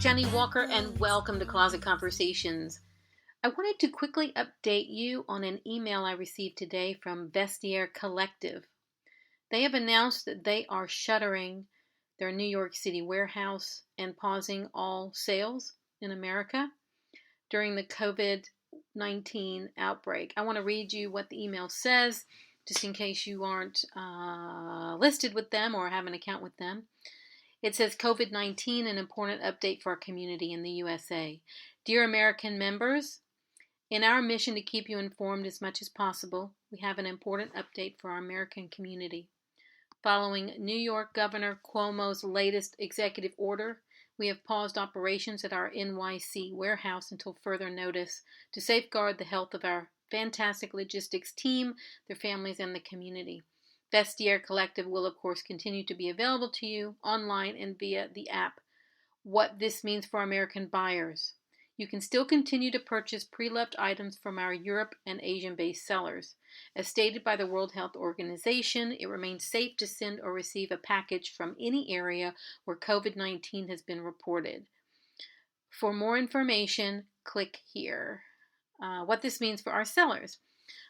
Jennie Walker, and welcome to Closet Conversations. I wanted to quickly update you on an email I received today from Vestiaire Collective. They have announced that they are shuttering their New York City warehouse and pausing all sales in America during the COVID-19 outbreak. I want to read you what the email says, just in case you aren't listed with them or have an account with them. It says, COVID-19, an important update for our community in the USA. Dear American members, in our mission to keep you informed as much as possible, we have an important update for our American community. Following New York Governor Cuomo's latest executive order, we have paused operations at our NYC warehouse until further notice to safeguard the health of our fantastic logistics team, their families, and the community. Vestiaire Collective will, of course, continue to be available to you online and via the app. What this means for American buyers. You can still continue to purchase pre-loved items from our Europe and Asian-based sellers. As stated by the World Health Organization, it remains safe to send or receive a package from any area where COVID-19 has been reported. For more information, click here. What this means for our sellers.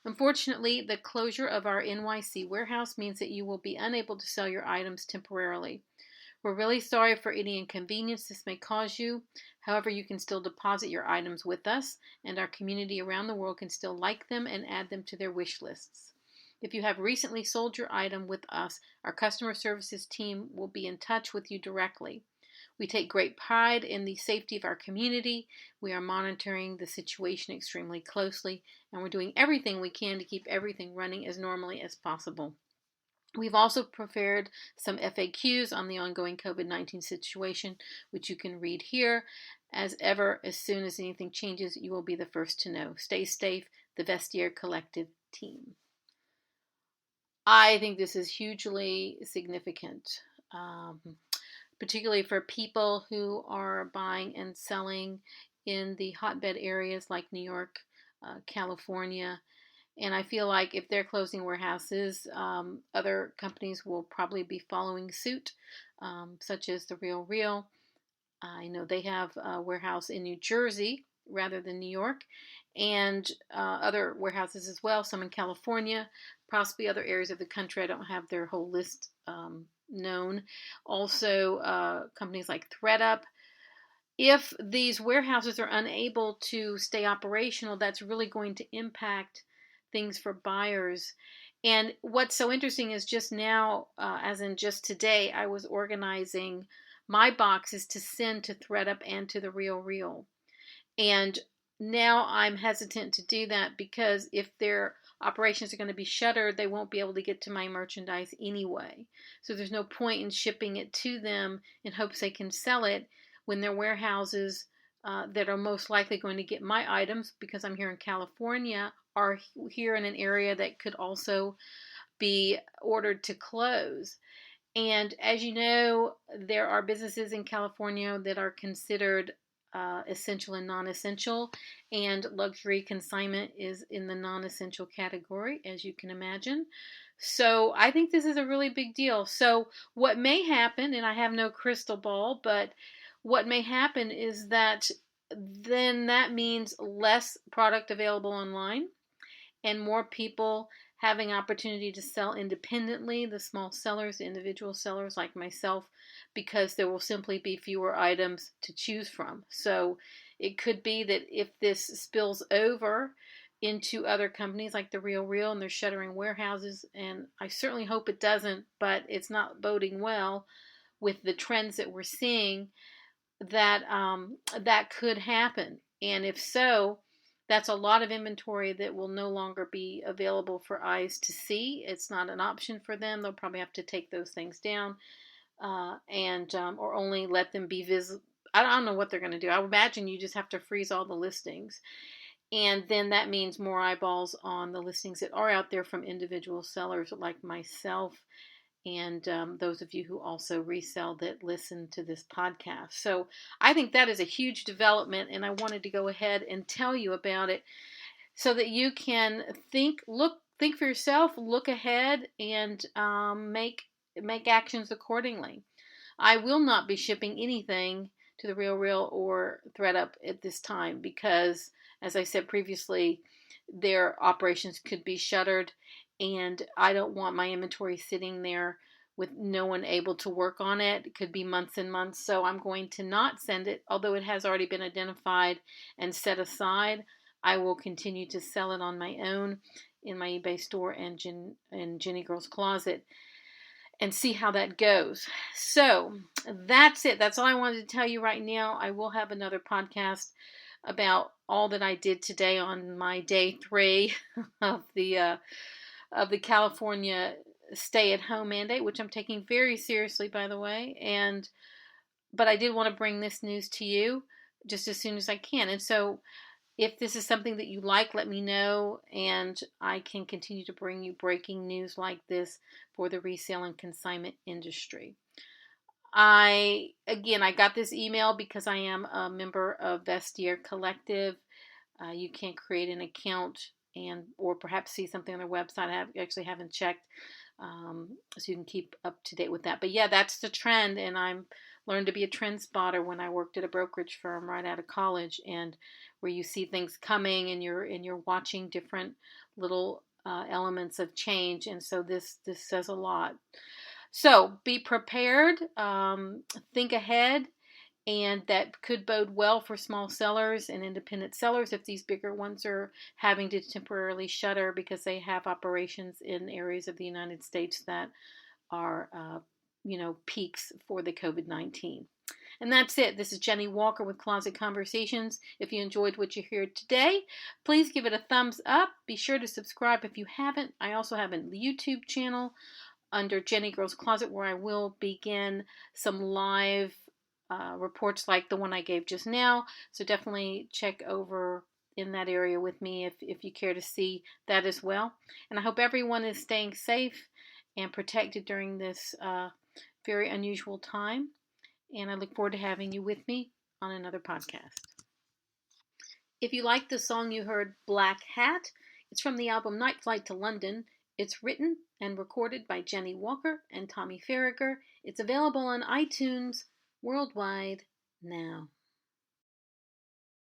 Unfortunately, the closure of our NYC warehouse means that you will be unable to sell your items temporarily. We're really sorry for any inconvenience this may cause you. However, you can still deposit your items with us, and our community around the world can still like them and add them to their wish lists. If you have recently sold your item with us, our customer services team will be in touch with you directly. We take great pride in the safety of our community. We are monitoring the situation extremely closely, and we're doing everything we can to keep everything running as normally as possible. We've also prepared some FAQs on the ongoing COVID-19 situation, which you can read here. As ever, as soon as anything changes, you will be the first to know. Stay safe, the Vestiaire Collective team. I think this is hugely significant. Particularly for people who are buying and selling in the hotbed areas like New York, California. And I feel like if they're closing warehouses, other companies will probably be following suit, such as The RealReal. I know they have a warehouse in New Jersey rather than New York, and other warehouses as well, some in California, possibly other areas of the country. I don't have their whole list known. Also, companies like ThredUp. If these warehouses are unable to stay operational, that's really going to impact things for buyers. And what's so interesting is just now, as in just today, I was organizing my boxes to send to ThredUp and to The RealReal. And now I'm hesitant to do that because if their operations are going to be shuttered, they won't be able to get to my merchandise anyway. So there's no point in shipping it to them in hopes they can sell it when their warehouses that are most likely going to get my items, because I'm here in California, are here in an area that could also be ordered to close. And as you know, there are businesses in California that are considered essential and non-essential, and luxury consignment is in the non-essential category, as you can imagine. So I think this is a really big deal. So what may happen, and I have no crystal ball, but what may happen is that then that means less product available online and more people having opportunity to sell independently, the small sellers, the individual sellers like myself, because there will simply be fewer items to choose from. So it could be that if this spills over into other companies like The RealReal and they're shuttering warehouses, and I certainly hope it doesn't, but it's not boding well with the trends that we're seeing, that that could happen. And if so, that's a lot of inventory that will no longer be available for eyes to see. It's not an option for them. They'll probably have to take those things down or only let them be visible. I don't know what they're going to do. I would imagine you just have to freeze all the listings. And then that means more eyeballs on the listings that are out there from individual sellers like myself and those of you who also resell that listen to this podcast. So I think that is a huge development, and I wanted to go ahead and tell you about it so that you can think for yourself, look ahead, and make actions accordingly. I will not be shipping anything to the RealReal or ThredUp at this time because, as I said previously, their operations could be shuttered, and I don't want my inventory sitting there with no one able to work on it. It could be months and months, so I'm going to not send it, although it has already been identified and set aside. I will continue to sell it on my own in my eBay store and Jenniegirl's closet and see how that goes. So that's it. That's all I wanted to tell you right now. I will have another podcast about all that I did today on my day 3 of the California stay-at-home mandate, which I'm taking very seriously, by the way. But I did want to bring this news to you just as soon as I can. And so if this is something that you like, let me know, and I can continue to bring you breaking news like this for the resale and consignment industry. I got this email because I am a member of Vestiaire Collective. You can create an account or perhaps see something on their website. I actually haven't checked, so you can keep up to date with that. But yeah, that's the trend, and I'm learned to be a trend spotter when I worked at a brokerage firm right out of college, and where you see things coming and you're watching different little elements of change, and so this says a lot. So be prepared, think ahead, and that could bode well for small sellers and independent sellers if these bigger ones are having to temporarily shutter because they have operations in areas of the United States that are, peaks for the COVID-19. And that's it. This is Jennie Walker with Closet Conversations. If you enjoyed what you heard today, please give it a thumbs up. Be sure to subscribe if you haven't. I also have a YouTube channel under Jenniegirl's Closet where I will begin some live reports like the one I gave just now. So definitely check over in that area with me if you care to see that as well. And I hope everyone is staying safe and protected during this very unusual time. And I look forward to having you with me on another podcast. If you like the song you heard, Black Hat, it's from the album Night Flight to London. It's written and recorded by Jennie Walker and Tommy Farragher. It's available on iTunes worldwide now.